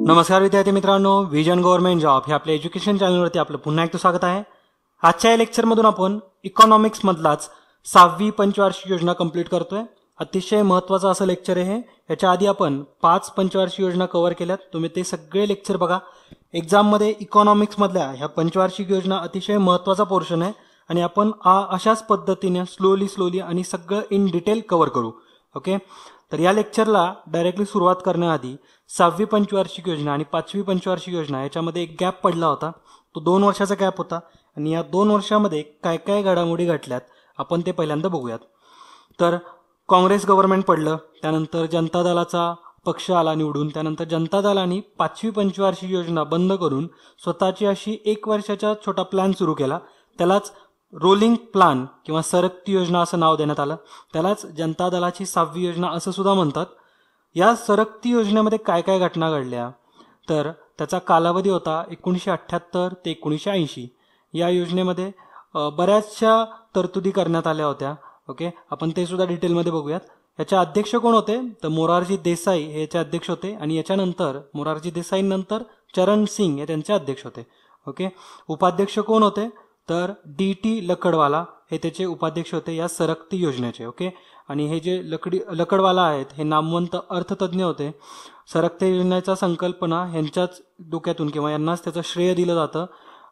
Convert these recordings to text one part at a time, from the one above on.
नमस्कार विद्यार्थी मित्रांनो, विजन गव्हर्नमेंट जॉब हे आपल्या एज्युकेशन चॅनलवरती आपलं पुन्हा एकदा स्वागत आहे. आजच्या या लेक्चरमधून आपण इकॉनॉमिक्स मधलाच 6वी पंचवार्षिक योजना कंप्लीट करतोय. अतिशय महत्त्वाचं असं लेक्चर आहे. याच्या आधी आपण 5 पंचवार्षिक योजना कव्हर केल्यात. तुम्ही ते सगळे लेक्चर बघा. एक्झाममध्ये इकॉनॉमिक्स मधल्या ह्या पंचवार्षिक योजना अतिशय महत्त्वाचा पोर्शन आहे आणि आपण अशाच पद्धतीने स्लोली आणि सगळं इन डिटेल कव्हर करू. ओके, तर या लेक्चरला डायरेक्टली सुरुवात करण्याआधी 6वी पंचवार्षिक योजना आणि 5वी पंचवार्षिक योजना याच्यामध्ये एक गॅप पडला होता. तो 2 वर्षाचा गॅप होता आणि या 2 वर्षामध्ये काय काय घडामोडी घडल्यात आपण ते पहिल्यांदा बघूयात. तर काँग्रेस गव्हर्नमेंट पडलं, त्यानंतर जनता दलाचा पक्ष आला निवडून, त्यानंतर जनता दलाने 5वी पंचवार्षिक योजना बंद करून स्वतःची अशी 1 वर्षाचा छोटा प्लॅन सुरू केला. त्यालाच रोलिंग प्लान किंवा सरकती योजना असं नाव देण्यात आलं. त्यालाच जनता दलाची 6वी योजना असं सुद्धा म्हणतात. या सरकती योजनेमध्ये काय काय घटना घडल्या, तर त्याचा कालावधी होता 1978 ते 1980. या योजनेमध्ये बऱ्याचशा तरतुदी करण्यात आल्या होत्या. ओके, आपण ते सुद्धा डिटेलमध्ये बघूयात. याचे अध्यक्ष कोण होते, तर मोरारजी देसाई हे याचे अध्यक्ष होते आणि याच्यानंतर मोरारजी देसाईंनंतर चरण सिंग हे त्यांचे अध्यक्ष होते. ओके, उपाध्यक्ष कोण होते, तर DT लकडवाला हे त्याचे उपाध्यक्ष होते या सरकती योजनेचे. ओके, आणि हे जे लकडवाला आहेत हे नामवंत अर्थतज्ञ होते. सरकती योजनेचा संकल्पना यांच्याच डोक्यातून किंवा यांनाच त्याचं श्रेय दिलं जातं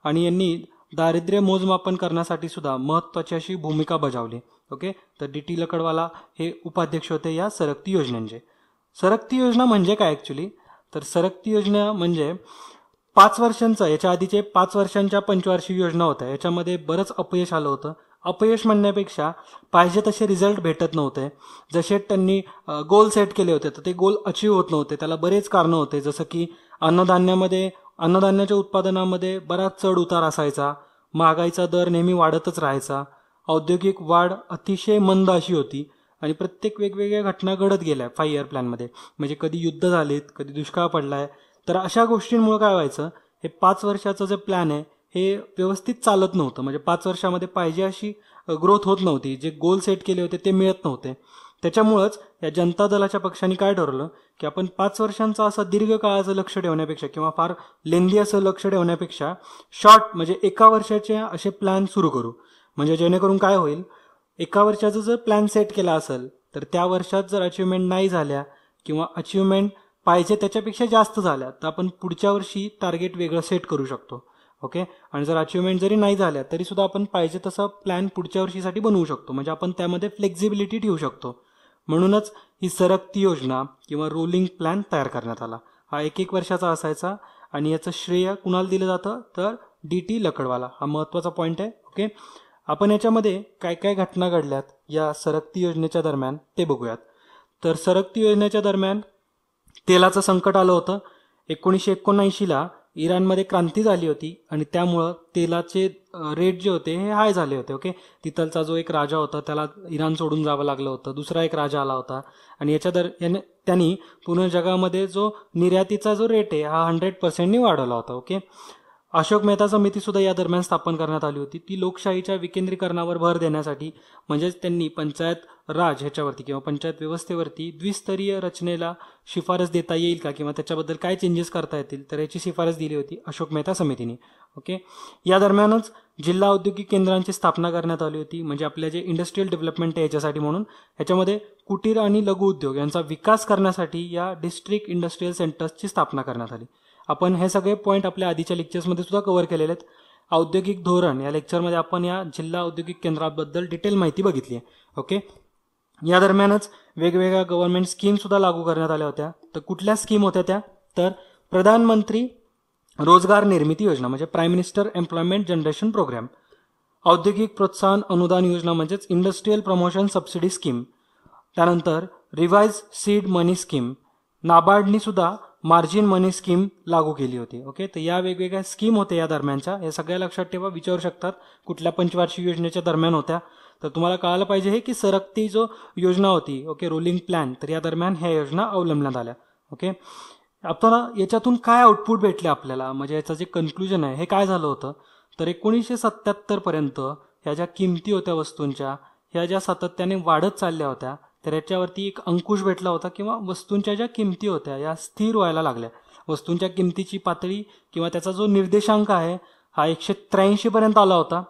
आणि यांनी दारिद्र्य मोजमापन करण्यासाठी सुद्धा महत्त्वाची अशी भूमिका बजावली. ओके, तर DT लकडवाला हे उपाध्यक्ष होते या सरकती योजनेचे. सरकती योजना म्हणजे काय ॲक्च्युली, तर सरकती योजना म्हणजे 5 वर्षांचा, याच्या आधीचे 5 वर्षांच्या पंचवार्षिक योजना होत्या, याच्यामध्ये बरंच अपयश आलं होतं. अपयश म्हणण्यापेक्षा पाहिजे तसे रिझल्ट भेटत नव्हते. जसे त्यांनी गोल सेट केले होते तर ते गोल अचीव होत नव्हते. त्याला बरेच कारणं होते, जसं की अन्नधान्याच्या उत्पादनामध्ये बराच चढ उतार असायचा, महागाईचा दर नेहमी वाढतच राहायचा, औद्योगिक वाढ अतिशय मंद अशी होती आणि प्रत्येक वेगवेगळ्या घटना घडत गेल्या 5 इयर प्लॅनमध्ये. म्हणजे कधी युद्ध झालेत, कधी दुष्काळ पडलाय. तर अशा गोष्टींमुळे काय व्हायचं, हे 5 वर्षाचं जे प्लॅन आहे हे व्यवस्थित चालत नव्हतं. म्हणजे 5 वर्षामध्ये पाहिजे अशी ग्रोथ होत नव्हती. जे गोल सेट केले होते ते मिळत नव्हते. त्याच्यामुळंच या जनता दलाच्या पक्षाने काय ठरवलं की आपण 5 वर्षांचं असं दीर्घकाळाचं लक्ष ठेवण्यापेक्षा किंवा फार लेंदी असं लक्ष ठेवण्यापेक्षा शॉर्ट म्हणजे 1 वर्षाचे असे प्लॅन सुरू करू. म्हणजे जेणेकरून काय होईल, 1 वर्षाचा जर प्लॅन सेट केला असेल तर त्या वर्षात जर अचिव्हमेंट नाही झाल्या किंवा अचिव्हमेंट पाहिजे त्याच्यापेक्षा जास्त झाल्या तर आपण पुढच्या वर्षी टार्गेट वेगळं सेट करू शकतो. ओके, आणि जर अचिव्हमेंट जरी नाही झाल्या तरी सुद्धा आपण पाहिजे तसा प्लॅन पुढच्या वर्षीसाठी बनवू शकतो. म्हणजे आपण त्यामध्ये फ्लेक्झिबिलिटी ठेवू शकतो. म्हणूनच ही सरकती योजना किंवा रोलिंग प्लॅन तयार करण्यात आला. हा 1 वर्षाचा असायचा आणि याचं श्रेय कुणाला दिलं जातं, तर DT लकडवाला. हा महत्त्वाचा पॉईंट आहे. ओके, आपण याच्यामध्ये काय काय घटना घडल्यात या सरकती योजनेच्या दरम्यान ते बघूयात. तर सरकती योजनेच्या दरम्यान तेलाचं संकट आलं होतं. 1979ला इराणमध्ये क्रांती झाली होती आणि त्यामुळं तेलाचे रेट जे होते हे हाय झाले होते. ओके, तिथलचा जो एक राजा होता त्याला इराण सोडून जावं लागलं होतं. दुसरा एक राजा आला होता आणि त्यांनी पूर्ण जगामध्ये जो निर्यातीचा जो रेट आहे हा 100% वाढवला होता. ओके, अशोक मेहता समिती सुद्धा या दरम्यान स्थापन करण्यात आली होती. ती लोकशाहीच्या विकेंद्रीकरणावर भर देण्यासाठी, म्हणजेच त्यांनी पंचायत राज ह्याच्यावरती किंवा पंचायत व्यवस्थेवरती द्विस्तरीय रचनेला शिफारस देता येईल का किंवा त्याच्याबद्दल काय चेंजेस करता येतील तर याची शिफारस दिली होती अशोक मेहता समितीने. ओके, या दरम्यानच जिल्हा औद्योगिक केंद्रांची स्थापना करण्यात आली होती. म्हणजे आपल्या जे इंडस्ट्रियल डेव्हलपमेंट आहे याच्यासाठी म्हणून ह्याच्यामध्ये कुटीर आणि लघु उद्योग यांचा विकास करण्यासाठी या डिस्ट्रिक्ट इंडस्ट्रियल सेंटर्सची स्थापना करण्यात आली. आपण हे सगळे पॉईंट आपल्या आधीच्या लेक्चर्समध्ये सुद्धा कव्हर केलेले आहेत. औद्योगिक धोरण या लेक्चरमध्ये आपण या जिल्हा औद्योगिक केंद्राबद्दल डिटेल माहिती बघितली आहे. ओके, या दरम्यानच वेगवेगळ्या गव्हर्नमेंट स्कीम सुद्धा लागू करण्यात आल्या होत्या. तर कुठल्या स्कीम होत्या त्या, तर प्रधानमंत्री रोजगार निर्मिती योजना म्हणजे prime minister employment generation program, औद्योगिक प्रोत्साहन अनुदान योजना म्हणजेच इंडस्ट्रियल प्रमोशन सबसिडी स्कीम, त्यानंतर रिवाइज सीड मनी स्कीम, नाबार्डनी सुद्धा मार्जिन मनी स्कीम लागू केली होती. ओके, तर या वेगवेगळ्या स्कीम होत्या या दरम्यानच्या. या सगळ्या लक्षात ठेवा, विचारू शकतात कुठल्या पंचवार्षिक योजनेच्या दरम्यान होत्या. तर तुम्हाला कळायला पाहिजे हे की सरकती जो योजना होती, ओके, रोलिंग प्लॅन, तर या दरम्यान ह्या योजना अवलंबण्यात आल्या. ओके, आपल्याला याच्यातून काय आउटपुट भेटले आपल्याला, म्हणजे याचं जे कन्क्लुजन आहे हे काय झालं होतं, तर 1977 पर्यंत ह्या ज्या किमती होत्या वस्तूंच्या ह्या ज्या सातत्याने वाढत चालल्या होत्या तर याच्यावरती एक अंकुश भेटला होता किंवा वस्तूंच्या ज्या किमती होत्या या स्थिर व्हायला लागल्या. वस्तूंच्या किमतीची पातळी किंवा त्याचा जो निर्देशांक आहे हा 183 पर्यंत आला होता.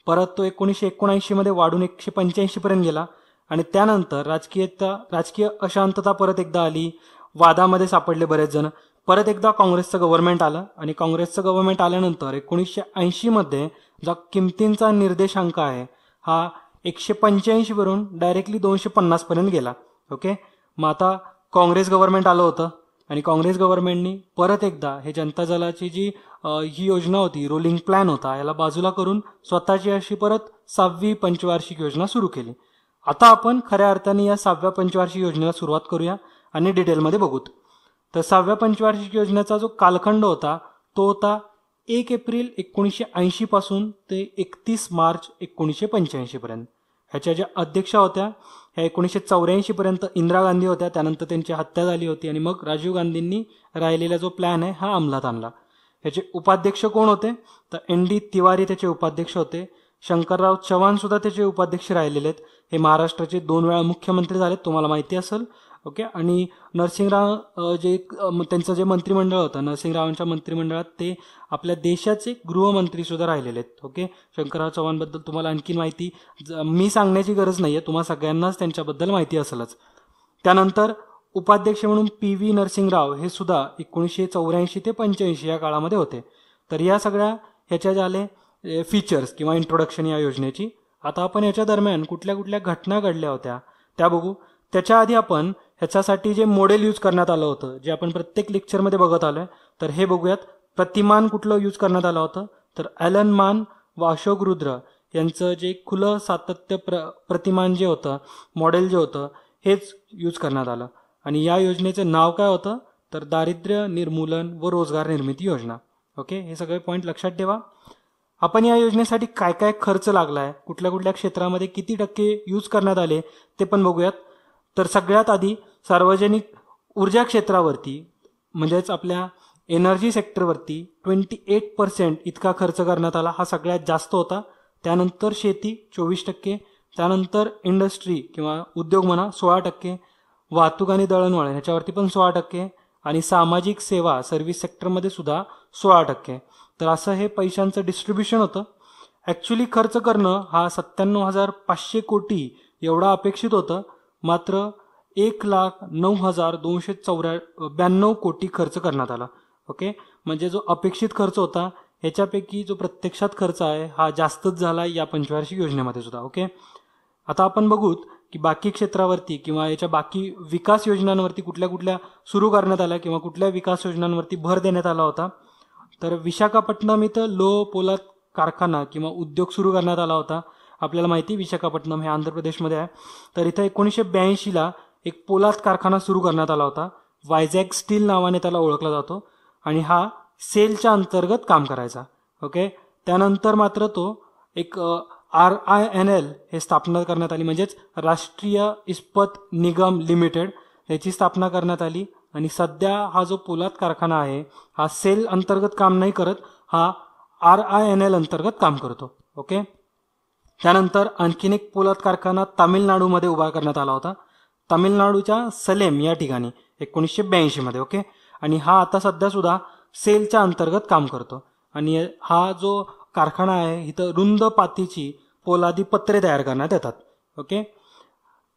परत तो 1979 मध्ये वाढून 185 पर्यंत गेला आणि त्यानंतर राजकीय अशांतता परत एकदा आली, वादामध्ये सापडले बरेच जण. परत एकदा काँग्रेसचं गव्हर्नमेंट आलं आणि काँग्रेसचं गव्हर्नमेंट आल्यानंतर 1980 मध्ये जो किमतींचा निर्देशांक आहे हा 185 वरून डायरेक्टली 250 पर्यंत गेला. ओके, मग आता काँग्रेस गव्हर्नमेंट आलं होतं आणि काँग्रेस गव्हर्नमेंटनी परत एकदा हे जनता दलाची जी ही योजना होती, रोलिंग प्लॅन होता, याला बाजूला करून स्वतःची अशी परत 6वी पंचवार्षिक योजना सुरू केली. आता आपण खऱ्या अर्थाने या 6व्या पंचवार्षिक योजनेला सुरुवात करूया आणि डिटेलमध्ये बघूत. तर 6व्या पंचवार्षिक योजनेचा जो कालखंड होता तो होता 1 एप्रिल 1980 पासून ते 31 मार्च 1985 पर्यंत. ह्याच्या ज्या अध्यक्षा होत्या ह्या 1984 पर्यंत इंदिरा गांधी होत्या, त्यानंतर त्यांची हत्या झाली होती आणि मग राजीव गांधींनी राहिलेला जो प्लॅन आहे हा अंमलात आणला. ह्याचे उपाध्यक्ष कोण होते तर ND तिवारी त्याचे उपाध्यक्ष होते. शंकरराव चव्हाण सुद्धा त्याचे उपाध्यक्ष राहिलेले आहेत. हे महाराष्ट्राचे 2 वेळा मुख्यमंत्री झालेत, तुम्हाला माहिती असेल. ओके, आणि नरसिंहराव त्यांचं जे मंत्रिमंडळ होतं, नरसिंहरावांच्या मंत्रिमंडळात ते आपल्या देशाचे गृहमंत्री सुद्धा राहिलेले आहेत. ओके, शंकरराव चव्हाणबद्दल तुम्हाला आणखी माहिती मी सांगण्याची गरज नाहीये, तुम्हाला सगळ्यांनाच त्यांच्याबद्दल माहिती असेलच. त्यानंतर उपाध्यक्ष म्हणून PV नरसिंहराव हे सुद्धा 1984 ते 85 या काळामध्ये होते. तर या सगळ्या ह्याच्या झाले फीचर्स किंवा इंट्रोडक्शन या योजनेची. आता आपण याच्या दरम्यान कुठल्या कुठल्या घटना घडल्या होत्या त्या बघू. त्याच्या आधी आपण ह्याच्यासाठी जे मॉडेल यूज करण्यात आलं होतं, जे आपण प्रत्येक लेक्चरमध्ये बघत आलोय, तर हे बघूयात. प्रतिमान कुठलं यूज करण्यात आलं होतं तर ॲलन मान व अशोक रुद्र यांचं जे खुलं सातत्य प्रतिमान जे होतं, मॉडेल जे होतं, हेच यूज करण्यात आलं. आणि या योजनेचं नाव काय होतं तर दारिद्र्य निर्मूलन व रोजगार निर्मिती योजना. ओके, हे सगळे पॉईंट लक्षात ठेवा. आपण या योजनेसाठी काय काय खर्च लागलाय, कुठल्या कुठल्या क्षेत्रामध्ये किती टक्के यूज करण्यात आले ते पण बघूयात. तर सगळ्यात आधी सार्वजनिक ऊर्जा क्षेत्रावरती म्हणजेच आपल्या एनर्जी सेक्टरवरती 28% इतका खर्च करण्यात आला, हा सगळ्यात जास्त होता. त्यानंतर शेती 24%, त्यानंतर इंडस्ट्री किंवा उद्योग म्हणा 16%, वाहतूक आणि दळणवळण ह्याच्यावरती पण 16% आणि सामाजिक सेवा सर्व्हिस सेक्टरमध्ये सुद्धा 16%. तर असं हे पैशांचं डिस्ट्रीब्युशन होतं. ॲक्च्युली खर्च करणं हा 97,500 कोटी एवढा अपेक्षित होतं, मात्र 1,09,292 कोटी खर्च करण्यात आला. ओके, म्हणजे जो अपेक्षित खर्च होता ह्याच्यापैकी जो प्रत्यक्षात खर्च आहे हा जास्तच झाला या पंचवार्षिक योजनेमध्ये सुद्धा. ओके, आता आपण बघूत की बाकी क्षेत्रावरती किंवा याच्या बाकी विकास योजनांवरती कुठल्या कुठल्या सुरू करण्यात आल्या किंवा कुठल्या विकास योजनांवरती भर देण्यात आला होता. तर विशाखापट्टणम इथं लोह पोलाद कारखाना किंवा उद्योग सुरू करण्यात आला होता. आपल्याला माहिती विशाखापट्टणम हे आंध्र प्रदेशमध्ये आहे. तर इथं 1982ला एक पोलाद कारखाना सुरू करण्यात आला होता. वायझॅग स्टील नावाने त्याला ओळखला जातो आणि हा सेलच्या अंतर्गत काम करायचा. ओके, त्यानंतर मात्र तो एक RINL हे स्थापना करण्यात आली, म्हणजेच राष्ट्रीय इस्पत निगम लिमिटेड याची स्थापना करण्यात आली. आणि सध्या हा जो पोलाद कारखाना आहे हा सेल अंतर्गत काम नाही करत, हा RINL अंतर्गत काम करतो. ओके, त्यानंतर आणखीन एक पोलाद कारखाना तामिळनाडूमध्ये उभा करण्यात आला होता, तामिळनाडूच्या सलेम या ठिकाणी 1982 मध्ये. ओके, आणि हा आता सध्या सुद्धा सेलच्या अंतर्गत काम करतो. आणि हा जो कारखाना आहे इथं रुंद पातीची पोलादी पत्रे तयार करण्यात येतात. ओके,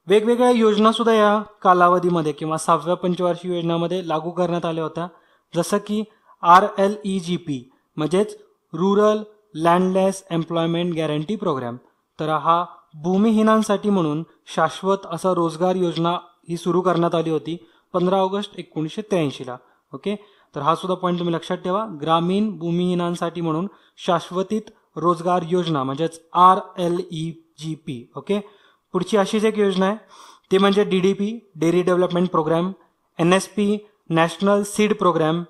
वेगवेगळ्या योजना सुद्धा या कालावधीमध्ये किंवा 6व्या पंचवार्षिक योजनामध्ये लागू करण्यात आल्या होत्या, जसं की RLEGP म्हणजेच रुरल लँडलेस एम्प्लॉयमेंट गॅरंटी प्रोग्राम. तर हा भूमिहीनांसाठी म्हणून शाश्वत असा रोजगार योजना ही सुरू करण्यात आली होती 15 ऑगस्ट 1983ला. ओके, तर हा सुद्धा पॉईंट तुम्ही लक्षात ठेवा. ग्रामीण भूमिहीनांसाठी म्हणून शाश्वतीत रोजगार योजना म्हणजेच RLEGP. ओके, पुढची अशीच एक योजना आहे ती म्हणजे DDP dairy development program, NSP national seed program,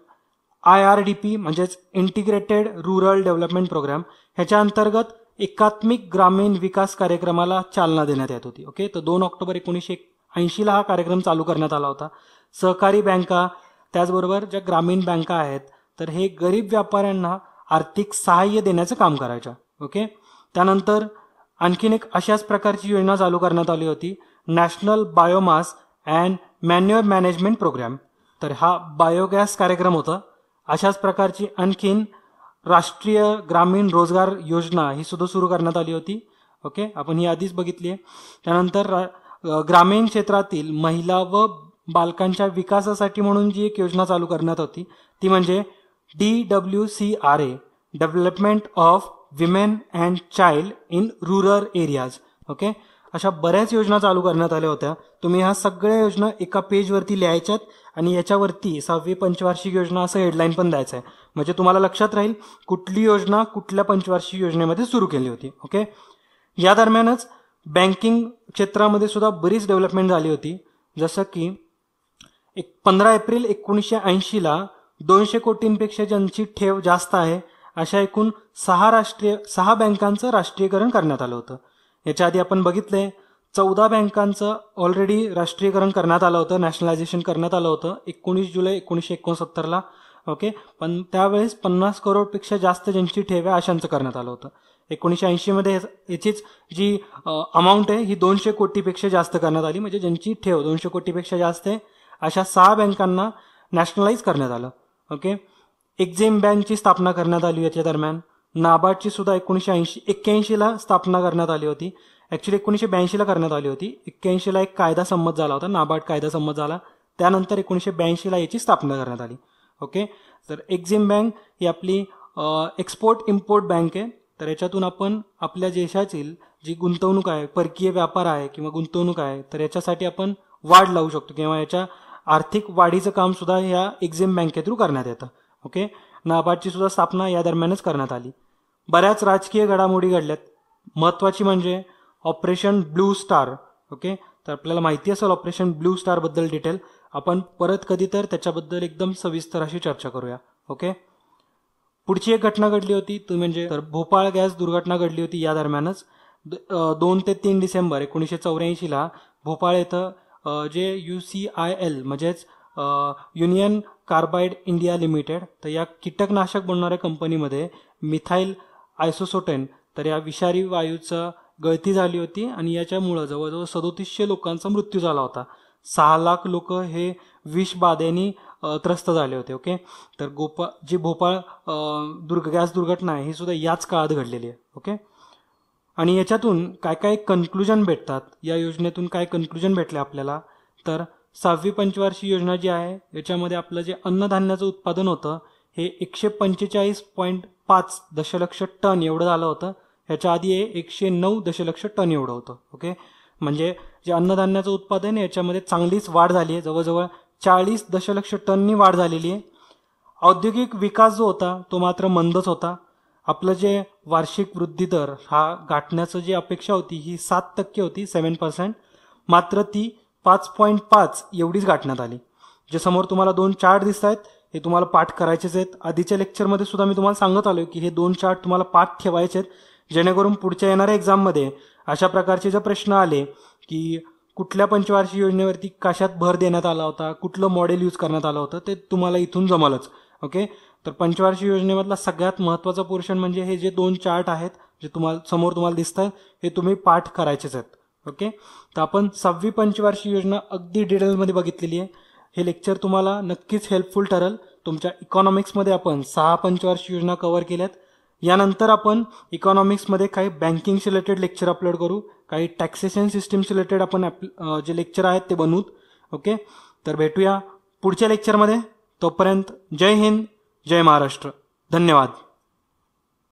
IRDP म्हणजेच इंटिग्रेटेड रुरल डेव्हलपमेंट प्रोग्राम. ह्याच्या अंतर्गत एकात्मिक ग्रामीण विकास कार्यक्रमाला चालना देण्यात येत होती. ओके, तर 2 ऑक्टोबर 1980ला हा कार्यक्रम चालू करण्यात आला होता. सहकारी बँका त्याचबरोबर ज्या ग्रामीण बँका आहेत तर हे गरीब व्यापाऱ्यांना आर्थिक सहाय्य देण्याचं काम करायचं. ओके, त्यानंतर आणखीन एक अशाच प्रकारची योजना चालू करण्यात आली होती, national biomass and manure management program. तर हा बायोगॅस कार्यक्रम होता. अशाच प्रकारची आणखीन राष्ट्रीय ग्रामीण रोजगार योजना ही सुद्धा सुरू करण्यात आली होती. ओके, आपण ही आधीच बघितली आहे. त्यानंतर ग्रामीण क्षेत्रातील महिला व बालकांच्या विकासासाठी म्हणून जी एक योजना चालू करण्यात होती ती म्हणजे DWCRA, development of women and child in rural areas. Okay, अशा बऱ्याच योजना चालू करण्यात आल्या होत्या. तुम्ही ह्या सगळ्या योजना एका पेजवरती लिहायच्यात आणि याच्यावरती 6वी पंचवार्षिक योजना असं हेडलाईन पण द्यायचं आहे. म्हणजे तुम्हाला लक्षात राहील कुठली योजना कुठल्या पंचवार्षिक योजनेमध्ये सुरू केली होती. ओके, या दरम्यानच बँकिंग क्षेत्रामध्ये सुद्धा बरीच डेव्हलपमेंट झाली होती. जसं की 15 एप्रिल 1980ला 200 कोटींपेक्षा ज्यांची ठेव जास्त आहे अशा एकूण 6 बँकांचं राष्ट्रीयकरण करण्यात आलं होतं. याच्या आधी आपण बघितलंय 14 बँकांचं ऑलरेडी राष्ट्रीयकरण करण्यात आलं होतं, नॅशनलायझेशन करण्यात आलं होतं 19 जुलै 1969ला. ओके, पण त्यावेळेस 50 करोडपेक्षा जास्त ज्यांची ठेव आहे अशांचं करण्यात आलं होतं. 1980मध्ये याचीच जी अमाऊंट आहे ही 200 कोटीपेक्षा जास्त करण्यात आली. म्हणजे ज्यांची ठेव 200 कोटीपेक्षा जास्त आहे अशा 6 बँकांना नॅशनलाइज करण्यात आलं. ओके, एक्झिम बँकची स्थापना करण्यात आली याच्या दरम्यान. नाबार्डची सुद्धा 1981ला स्थापना करण्यात आली होती. ऍक्च्युली 1982ला करण्यात आली होती. 81ला एक कायदा संमत झाला होता, नाबार्ड कायदा संमत झाला. त्यानंतर 1982ला याची स्थापना करण्यात आली. ओके, तर एक्झिम बँक ही आपली एक्सपोर्ट इम्पोर्ट बँक आहे. तर याच्यातून आपण आपल्या देशातील जी गुंतवणूक आहे, परकीय व्यापार आहे किंवा गुंतवणूक आहे, तर याच्यासाठी आपण वाढ लावू शकतो किंवा याच्या आर्थिक वाढीचं काम सुद्धा या एक्झिम बँके थ्रू करण्यात येतं. ओके, नाबार्डची सुद्धा स्थापना या दरम्यानच करण्यात आली. बऱ्याच राजकीय घडामोडी घडल्यात. महत्वाची म्हणजे ऑपरेशन ब्लू स्टार. ओके, तर आपल्याला माहिती असेल ऑपरेशन ब्लू स्टार बद्दल डिटेल. आपण परत कधी तर त्याच्याबद्दल एकदम सविस्तर अशी चर्चा करूया. ओके, पुढची एक घटना घडली होती ती म्हणजे तर भोपाळ गॅस दुर्घटना घडली होती या दरम्यानच. 2 ते 3 डिसेंबर 1984ला भोपाळ इथं जे UCIL म्हणजेच युनियन कार्बाइड इंडिया लिमिटेड तर या कीटकनाशक बनवणाऱ्या कंपनीमध्ये मिथाईल आयसोसोटेन तर या विषारी वायूचं गळती झाली होती आणि याच्यामुळं जवळजवळ 3700 लोकांचा मृत्यू झाला होता. 6 लाख लोक हे विषबाधेने त्रस्त झाले होते. ओके, तर जी भोपाळ गॅस दुर्घटना आहे ही सुद्धा याच काळात घडलेली आहे. ओके, आणि याच्यातून काय काय कन्क्लुजन भेटतात, या योजनेतून काय कन्क्लुजन भेटले आपल्याला, तर 6वी पंचवार्षिक योजना जी आहे याच्यामध्ये आपलं जे अन्नधान्याचं उत्पादन होतं हे 145.5 दशलक्ष टन एवढं झालं होतं. ह्याच्या आधी हे 109 दशलक्ष टन एवढं होतं. ओके, म्हणजे जे अन्नधान्याचं उत्पादन आहे याच्यामध्ये चांगलीच वाढ झाली आहे. जवळजवळ 40 दशलक्ष टननी वाढ झालेली आहे. औद्योगिक विकास जो होता तो मात्र मंदच होता. आपलं जे वार्षिक वृद्धी दर हा गाठण्याचं जी अपेक्षा होती ही 7% होती, 7%, मात्र ती 5.5 एवढीच गाठण्यात आली. जे समोर तुम्हाला 2 चार्ट दिसत आहेत हे तुम्हाला पाठ करायचेच आहेत. आधीच्या लेक्चरमध्ये सुद्धा मी तुम्हाला सांगत आलो की हे 2 चार्ट तुम्हाला पाठ ठेवायचे आहेत, जेणेकरून पुढच्या येणाऱ्या एक्झाममध्ये अशा प्रकारचे जर प्रश्न आले की कुठल्या पंचवार्षिक योजनेवरती कशात भर देण्यात आला होता, कुठलं मॉडेल यूज करण्यात आलं होतं, ते तुम्हाला इथून जमलच. ओके, तर पंचवार्षिक योजनेमधला सगळ्यात महत्त्वाचा पोर्शन म्हणजे हे जे 2 चार्ट आहेत जे समोर तुम्हाला दिसत आहेत हे तुम्ही पाठ करायचेच आहेत. ओके, तर आपण 6वी पंचवार्षिक योजना अगदी डिटेलमध्ये बघितलेली आहे. हे लेक्चर तुम्हाला नक्कीच हेल्पफुल ठरेल. तुमच्या इकॉनॉमिक्समध्ये आपण 6 पंचवार्षिक योजना कव्हर केल्यात. यानंतर आपण इकॉनॉमिक्समध्ये काही बँकिंग रिलेटेड लेक्चर अपलोड करू, काही टॅक्सेशन सिस्टीम्स रिलेटेड आपण जे लेक्चर आहेत ते बनवू. ओके, तर भेटूया पुढच्या लेक्चरमध्ये. तोपर्यंत जय हिंद, जय महाराष्ट्र. धन्यवाद.